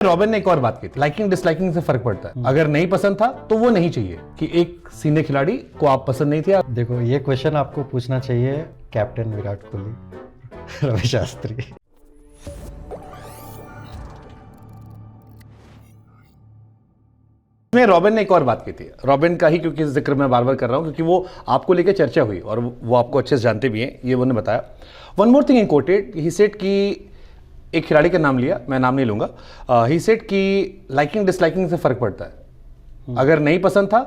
Robin ने एक और बात की थी, लाइकिंग डिसलाइकिंग से फर्क पड़ता है। अगर नहीं पसंद था तो वो नहीं चाहिए कि एक सीनियर खिलाड़ी को आप पसंद नहीं थे आप। देखो, ये क्वेश्चन आपको पूछना चाहिए कैप्टन विराट कोहली, रवि शास्त्री। में रॉबिन ने एक और बात की थी, रॉबिन का ही क्योंकि जिक्र मैं बार बार कर रहा हूं क्योंकि वो आपको लेकर चर्चा हुई और वो आपको अच्छे से जानते भी हैं, ये उन्होंने बताया। One more thing in coated, he said कि एक खिलाड़ी का नाम लिया, मैं नाम नहीं लूंगा, ही सेड कि लाइकिंग डिसलाइकिंग से फर्क पड़ता है। अगर नहीं पसंद था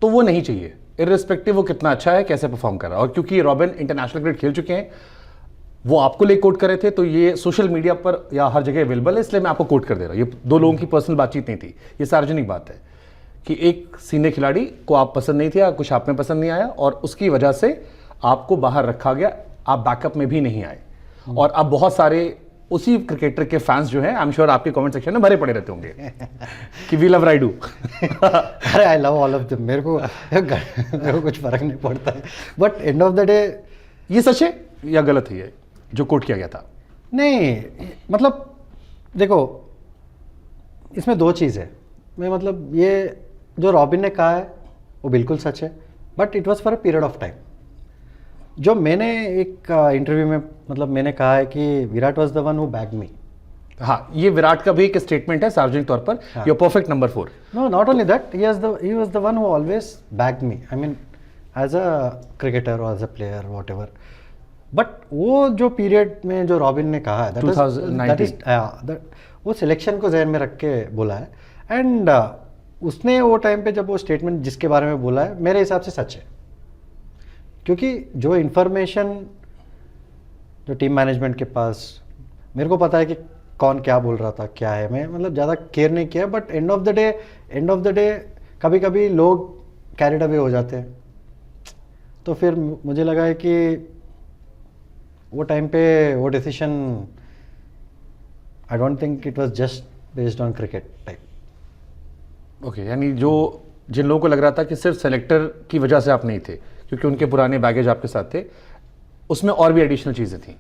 तो वो नहीं चाहिए, इररिस्पेक्टिव वो कितना अच्छा है, कैसे परफॉर्म कर रहा है। और क्योंकि रॉबिन इंटरनेशनल क्रिकेट खेल चुके हैं, वो आपको ले कोट कर रहे थे, तो ये सोशल मीडिया पर या हर जगह अवेलेबल है, इसलिए मैं आपको कोट कर दे रहा हूं। ये दो लोगों की पर्सनल बातचीत नहीं थी, ये सार्वजनिक बात है कि एक सीनियर खिलाड़ी को आप पसंद नहीं थे या कुछ आप में पसंद नहीं आया और उसकी वजह से आपको बाहर रखा गया, आप बैकअप में भी नहीं आए। और अब बहुत सारे उसी क्रिकेटर के फैंस जो हैं, आई एम श्योर आपके कमेंट सेक्शन में भरे पड़े रहते होंगे कि वी लव राइडू। अरे I love all of them, मेरे को कुछ फर्क नहीं पड़ता है, but end of the day ये सच है या गलत है ये जो कोट किया गया था? नहीं, मतलब देखो, इसमें दो चीज़ है। मैं मतलब ये जो रॉबिन ने कहा है वो बिल्कुल सच है, but it was for a period of time. जो मैंने एक इंटरव्यू में मतलब मैंने कहा है कि Virat was the one who backed me. हाँ, ये विराट का भी एक स्टेटमेंट है सार्वजनिक तौर पर, your perfect number 4। No, not only that, he was the one who always backed me, I mean as a cricketer और as a player whatever. But वो जो पीरियड में जो रॉबिन ने कहा है 2019, वो सिलेक्शन को जहन में रख के बोला है। एंड उसने वो टाइम पे जब वो स्टेटमेंट जिसके बारे में बोला है, मेरे हिसाब से सच है। क्योंकि जो इन्फॉर्मेशन जो टीम मैनेजमेंट के पास, मेरे को पता है कि कौन क्या बोल रहा था, क्या है, मैं मतलब ज़्यादा केयर नहीं किया। But end of the day कभी कभी लोग कैरिड अवे हो जाते हैं, तो फिर मुझे लगा है कि वो टाइम पे वो decision, I don't think it was just based on cricket type. Okay, यानी जो जिन लोगों को लग रहा था कि सिर्फ सेलेक्टर की वजह से आप नहीं थे क्योंकि उनके पुराने बैगेज आपके साथ थे, उसमें और भी एडिशनल चीज़ें थी।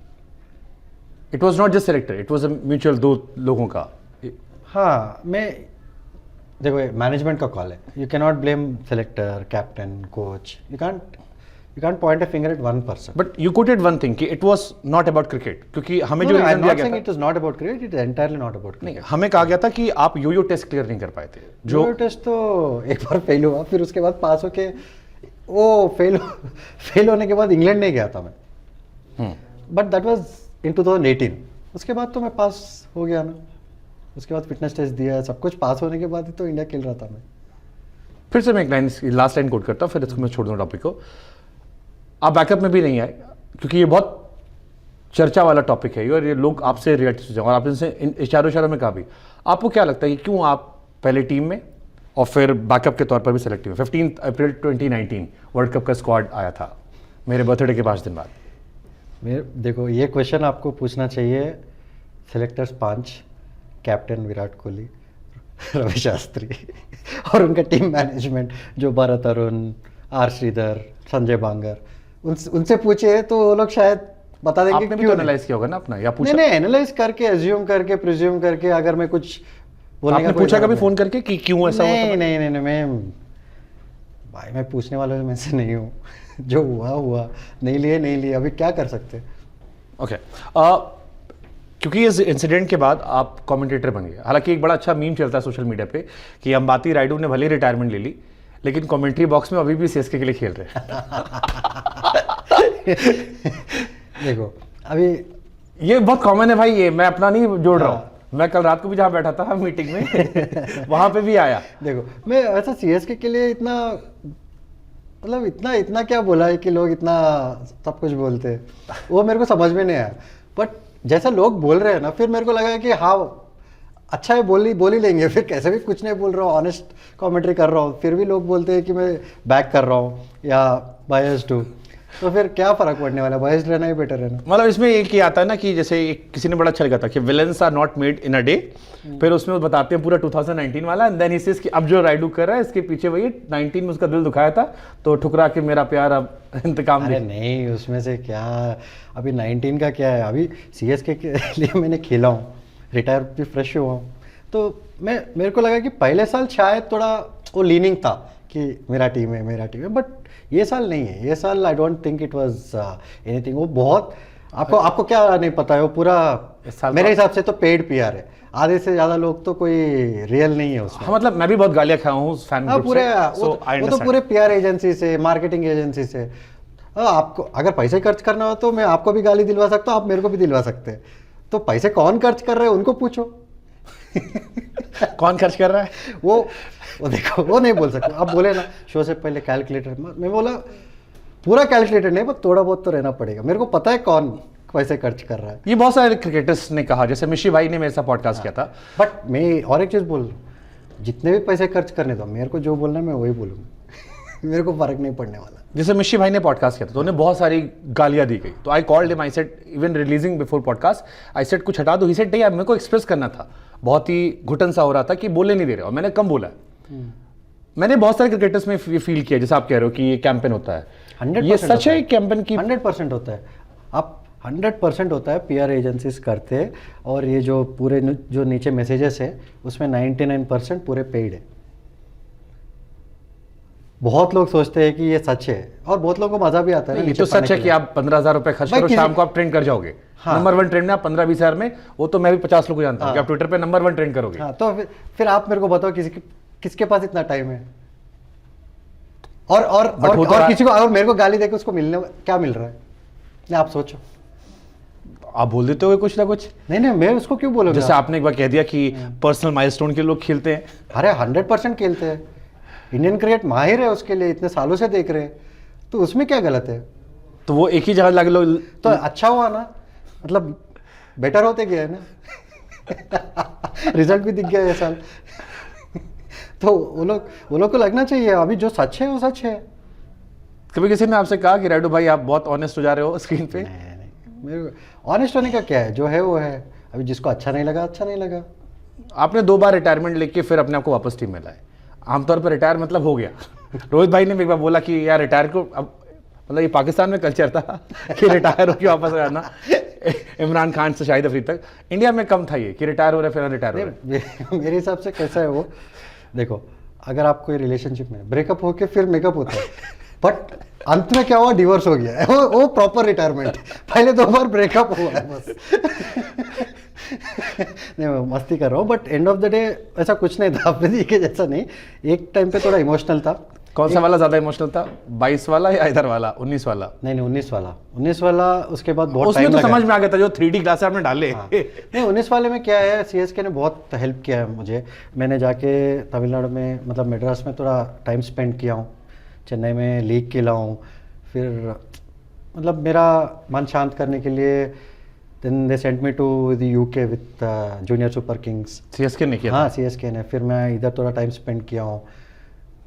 It was not just selector, it was a mutual, दो लोगों का। हाँ, मैं देखो, मैनेजमेंट का कॉल है, you can not blame selector, captain, coach, you can't point a finger at one person. But you quoted one thing कि it was not about cricket, क्योंकि हमें जो रीजन दिया गया था, it was not about cricket, it is entirely not about cricket. नहीं, हमें कहा गया था कि आप यो टेस्ट क्लियर नहीं कर पाए थे। जो टेस्ट तो एक बार फेल हुआ, फिर उसके बाद पास होके वो फेल होने के बाद इंग्लैंड नहीं गया था मैं, बट दैट वाज इन 2018। उसके बाद तो मैं पास हो गया ना, उसके बाद फिटनेस टेस्ट दिया, सब कुछ पास होने के बाद ही तो इंडिया खेल रहा था मैं। फिर से मैं एक लास्ट लाइन कोट करता हूँ, फिर इसको मैं छोड़ दूँ टॉपिक को। आप बैकअप में भी नहीं आए क्योंकि ये बहुत चर्चा वाला टॉपिक है और ये लोग आपसे रिएक्ट हो जाए, और आपने इनसे इशारों में कहा भी। आपको क्या लगता है कि क्यों आप पहले टीम में और फिर बैकअप के तौर पर भी सेलेक्ट हुए? 15 अप्रैल 2019 वर्ल्ड कप का स्क्वाड आया था मेरे बर्थडे के 5 दिन बाद। देखो, ये क्वेश्चन आपको पूछना चाहिए सेलेक्टर्स 5, कैप्टन विराट कोहली, रवि शास्त्री और उनका टीम मैनेजमेंट जो भरत अरुण, आर श्रीधर, संजय बांगर, उनसे पूछे तो वो लोग शायद बता देंगे। आपने भी तो एनालाइज किया होगा ना अपना, या पूछा? नहीं, एनालाइज करके, एज्यूम करके, प्रिज्यूम करके, अगर मैं कुछ बोलने आपने पूछा कभी फोन करके कि क्यों ऐसा हुआ? नहीं, मैं पूछने वालों में से नहीं हूँ। जो हुआ, नहीं लिए, अभी क्या कर सकते। ओके, क्योंकि इस इंसिडेंट के बाद आप कमेंटेटर बन गए। हालांकि एक बड़ा अच्छा मीम चलता है सोशल मीडिया पे कि अंबाती रायडू ने भले रिटायरमेंट ले ली, लेकिन कमेंट्री बॉक्स में अभी भी सीएसके के लिए खेल रहे हैं। देखो, अभी ये बहुत कॉमन है भाई, ये मैं अपना नहीं जोड़ रहा हूँ। मैं कल रात को भी जहाँ बैठा था मीटिंग में वहां पे भी आया। देखो, मैं ऐसा सीएसके के लिए इतना मतलब इतना क्या बोला है कि लोग इतना सब कुछ बोलते हैं, वो मेरे को समझ में नहीं आया। बट जैसा लोग बोल रहे हैं ना, फिर मेरे को लगा कि हाँ अच्छा है, बोल ही लेंगे। फिर कैसे भी कुछ नहीं बोल रहा हूँ, ऑनेस्ट कमेंट्री कर रहा हूँ, फिर भी लोग बोलते हैं कि मैं बैक कर रहा हूँ या बायस्ड हूँ, तो फिर क्या फर्क पड़ने वाला है? बायस्ड रहना ही बेटर है ना। मतलब इसमें एक ही आता है ना कि जैसे किसी ने बड़ा अच्छा लिखा था कि villains are not made in a day, फिर उसमें वो बताते हैं पूरा 2019 वाला, एंड देन ही सेज कि अब जो राइडू कर रहा है इसके पीछे वही 19 में उसका दिल दुखाया था तो ठुकरा के मेरा प्यार अब इंतकाम। अरे नहीं, उसमें से क्या, अभी 19 का क्या है, अभी सीएसके के लिए मैंने खेला हूँ, रिटायर भी फ्रेश हुआ हूँ। तो मेरे को लगा कि पहले साल शायद थोड़ा वो लीनिंग था कि मेरा टीम है, बट ये साल नहीं है। ये साल I don't think it was anything. वो बहुत आपको क्या नहीं पता है, वो पूरा मेरे हिसाब से तो पेड पीआर है। आधे से ज्यादा लोग तो कोई रियल नहीं है उसमें। हाँ, मतलब मैं भी बहुत गालियां खाया हूँ फैन ग्रुप पूरे से, वो तो पूरे पीआर एजेंसी से, मार्केटिंग एजेंसी से। आपको अगर पैसे खर्च करना हो तो मैं आपको भी गाली दिलवा सकता हूँ, आप मेरे को भी दिलवा सकते हैं। तो पैसे कौन खर्च कर रहे हैं उनको पूछो। कौन खर्च कर रहा है? वो देखो, वो नहीं बोल सकते। आप बोले ना शो से पहले कैलकुलेटर, मैं बोला पूरा कैलकुलेटर नहीं, बस थोड़ा बहुत तो रहना पड़ेगा। मेरे को पता है कौन पैसे खर्च कर रहा है। ये बहुत सारे क्रिकेटर्स ने कहा, जैसे मिशी भाई ने मेरे साथ पॉडकास्ट किया था। बट मैं और एक चीज़ बोल रहा हूँ, जितने भी पैसे खर्च करने दो, मेरे को जो बोलना है मैं वही बोलूँगा। मेरे को फर्क नहीं पड़ने वाला। जैसे मिशी भाई ने पॉडकास्ट किया था तो उन्हें बहुत सारी गालियां दी गई, तो I called him, I said even releasing before podcast, I said कुछ हटा दो। ही सेड नहीं यार, मेरे को एक्सप्रेस करना था, बहुत ही घुटन सा हो रहा था कि बोलने नहीं दे रहे, और मैंने कम बोला है। मैंने बहुत सारे क्रिकेटर्स में ये फील किया, जैसे आप कह रहे हो कि ये कैंपेन होता है, 100% ये सच है कैंपेन की? 100% होता है। आप 100% होता है, पीआर एजेंसीज करते हैं। और ये जो पूरे जो नीचे मैसेजेस है उसमें 99% पूरे पेड है। बहुत लोग सोचते हैं कि ये सच है, और बहुत लोगों को मजा भी आता है ना। ये तो सच है कि आप 15,000 रुपए खर्च करो, शाम को आप ट्रेंड कर जाओगे। हाँ। नंबर 1 ट्रेंड में आप 15-20 हजार में, वो तो मैं भी 50 लोग को जानता हूँ कि आप ट्विटर पे नंबर 1 ट्रेंड करोगे। हाँ, तो फिर आप मेरे को बताओ किसके पास इतना टाइम है? और किसी को अगर मेरे को गाली देके उसको मिलने क्या मिल रहा है? नहीं, आप सोचो। आप बोल देते हो कुछ ना कुछ। नहीं, मैं उसको क्यों बोलूंगा? जैसे आपने एक बार कह दिया कि पर्सनल माइलस्टोन के लोग खेलते हैं। अरे 100% खेलते हैं। इंडियन क्रिकेट माहिर है उसके लिए, इतने सालों से देख रहे हैं, तो उसमें क्या गलत है? तो वो एक ही जगह लगे लोग, तो अच्छा हुआ ना, मतलब बेटर होते गए ना। रिजल्ट भी दिख गया ये साल। तो वो लोग को लगना चाहिए अभी जो सच है वो सच है। कभी किसी ने आपसे कहा कि राइडू भाई आप बहुत ऑनेस्ट हो जा रहे हो स्क्रीन पे? नहीं, मेरे ऑनेस्ट होने का क्या है, जो है वो है। अभी जिसको अच्छा नहीं लगा, अच्छा नहीं लगा। आपने 2 बार रिटायरमेंट लेके फिर अपने आप को वापस टीम में लाए। आमतौर पर रिटायर मतलब हो गया। रोहित भाई ने एक बार बोला कि यार रिटायर को, अब मतलब ये पाकिस्तान में कल्चर था कि रिटायर होकर वापस आना। इमरान खान से शाहिद अफरीदी तक। इंडिया में कम था ये कि रिटायर हो रहे फिर रिटायर हो रहे। मेरे हिसाब से कैसा है वो, देखो अगर आप कोई रिलेशनशिप में ब्रेकअप होके फिर मेकअप होता है, बट अंत में क्या हुआ, डिवोर्स हो गया है, वो प्रॉपर रिटायरमेंट। पहले 2 बार ब्रेकअप हुआ है बस। नहीं, मैं मस्ती कर रहा हूँ, but end of the day ऐसा कुछ नहीं था अपने के जैसा नहीं। एक टाइम पे थोड़ा इमोशनल था। कौन सा वाला ज्यादा इमोशनल था, 22 वाला या इधर वाला 19 वाला? नहीं 19 वाला उसके बाद बहुत उसमें टाइम तो लगा। समझ में आ गया था जो 3D ग्लास आपने डाले। नहीं 19 वाले में क्या है, सीएसके ने बहुत हेल्प किया है मुझे। मैंने जाके तमिलनाडु में, मतलब मद्रास में थोड़ा टाइम स्पेंड किया हूँ, चेन्नई में लीग खेला हूँ, फिर मतलब मेरा मन शांत करने के लिए then they sent me to the UK with junior super kings. CSK ने किया? हाँ सीएसके ने। फिर मैं इधर थोड़ा टाइम स्पेंड किया हूँ।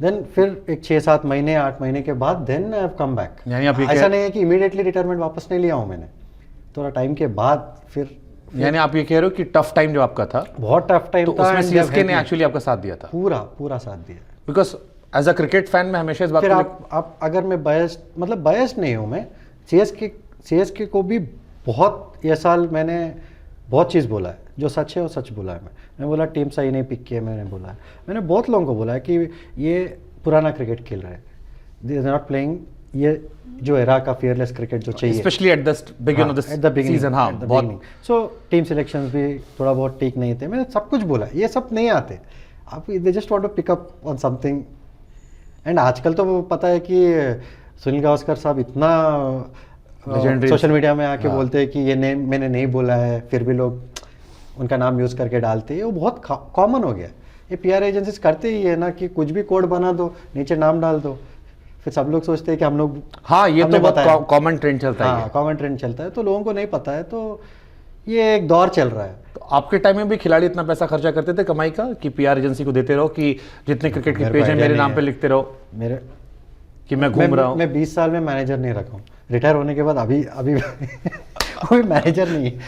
देन फिर एक 6-7 महीने 8 महीने के बाद then I have come back. यानी आप ऐसा नहीं है कि इमीडिएटली रिटायरमेंट वापस नहीं लिया हूँ मैंने, थोड़ा टाइम के बाद फिर। यानी आप ये कह रहे हो कि टफ टाइम जो आपका था, बहुत टफ टाइम तो था, उसमें and सीएसके they ने have एक्चुअली आपका साथ दिया था? पूरा साथ दिया। Because as a cricket fan मैं हमेशा इस बात फिर को आप अगर मैं बायस्ड नहीं हूँ, मैं सीएसके को भी बहुत, ये साल मैंने बहुत चीज़ बोला है, जो सच है वो सच बोला है। मैं बोला टीम सही नहीं पिक किया, मैंने बोला है। मैंने बहुत लोगों को बोला है कि ये पुराना क्रिकेट खेल रहे हैं, दे आर नॉट प्लेइंग ये जो एरा का फियरलेस क्रिकेट जो चाहिए, specially at the beginning of the season. हाँ, बहुत। सो टीम सिलेक्शंस भी थोड़ा बहुत ठीक नहीं थे। मैंने सब कुछ बोला, ये सब नहीं आते आप, they just want to pick up on something. And आजकल तो वो पता है कि सुनील गावस्कर साहब इतना सोशल मीडिया में आके बोलते हैं कि ये नेम मैंने नहीं बोला है, फिर भी लोग उनका नाम यूज़ करके डालते हैं। वो बहुत कॉमन हो गया। ये पीआर एजेंसीज करते ही है ना कि कुछ भी कोड बना दो, नीचे नाम डाल दो, फिर सब लोग सोचते हैं कि हम लोग। हाँ, ये तो बहुत कॉमन ट्रेंड चलता है। हाँ, कॉमन ट्रेंड चलता है, तो लोगों को नहीं पता है। तो ये एक दौर चल रहा है। तो आपके टाइम में भी खिलाड़ी इतना पैसा खर्चा करते थे कमाई का कि पीआर एजेंसी को देते रहो कि जितने क्रिकेट के पेज हैं मेरे नाम पे लिखते रहो, मेरे कि मैं घूम रहा हूँ? मैं 20 साल में मैनेजर नहीं रखा हूँ। रिटायर होने के बाद अभी मैनेजर नहीं है।